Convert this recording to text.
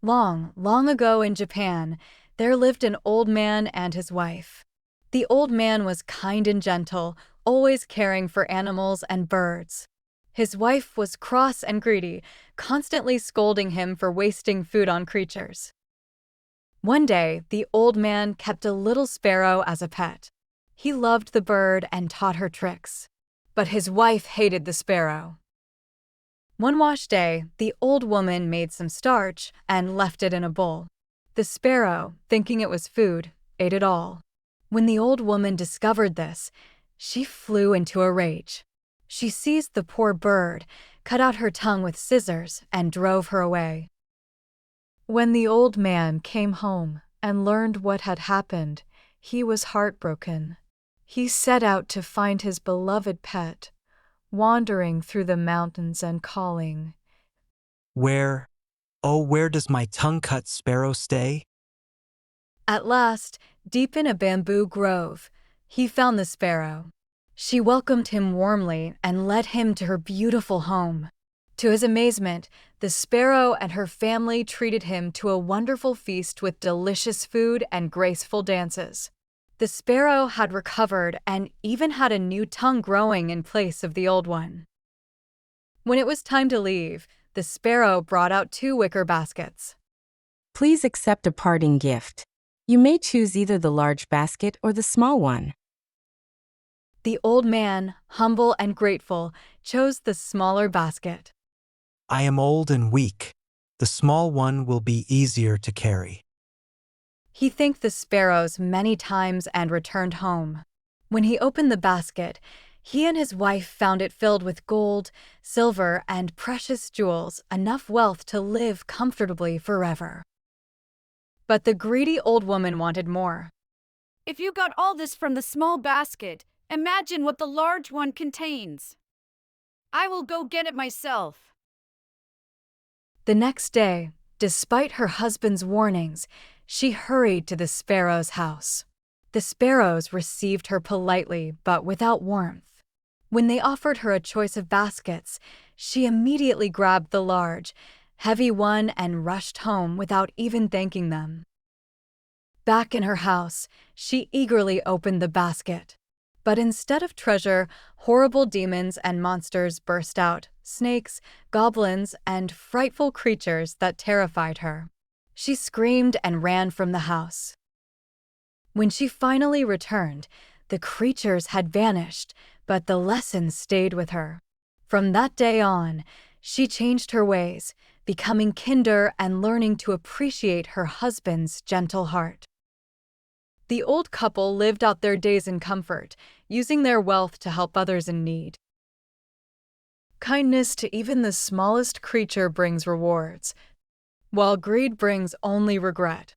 Long, long ago in Japan, there lived an old man and his wife. The old man was kind and gentle, always caring for animals and birds. His wife was cross and greedy, constantly scolding him for wasting food on creatures. One day, the old man kept a little sparrow as a pet. He loved the bird and taught her tricks. But his wife hated the sparrow. One wash day, the old woman made some starch and left it in a bowl. The sparrow, thinking it was food, ate it all. When the old woman discovered this, she flew into a rage. She seized the poor bird, cut out her tongue with scissors, and drove her away. When the old man came home and learned what had happened, he was heartbroken. He set out to find his beloved pet, wandering through the mountains and calling, Where, oh, where does my tongue-cut sparrow stay? At last, deep in a bamboo grove, he found the sparrow. She welcomed him warmly and led him to her beautiful home. To his amazement, the sparrow and her family treated him to a wonderful feast with delicious food and graceful dances. The sparrow had recovered and even had a new tongue growing in place of the old one. When it was time to leave, the sparrow brought out 2 wicker baskets. Please accept a parting gift. You may choose either the large basket or the small one. The old man, humble and grateful, chose the smaller basket. I am old and weak. The small one will be easier to carry. He thanked the sparrows many times and returned home. When he opened the basket, he and his wife found it filled with gold, silver, and precious jewels, enough wealth to live comfortably forever. But the greedy old woman wanted more. If you got all this from the small basket, imagine what the large one contains. I will go get it myself. The next day, despite her husband's warnings, she hurried to the sparrow's house. The sparrows received her politely, but without warmth. When they offered her a choice of baskets, she immediately grabbed the large, heavy one and rushed home without even thanking them. Back in her house, she eagerly opened the basket. But instead of treasure, horrible demons and monsters burst out, snakes, goblins, and frightful creatures that terrified her. She screamed and ran from the house. When she finally returned, the creatures had vanished, but the lesson stayed with her. From that day on, she changed her ways, becoming kinder and learning to appreciate her husband's gentle heart. The old couple lived out their days in comfort, using their wealth to help others in need. Kindness to even the smallest creature brings rewards, while greed brings only regret.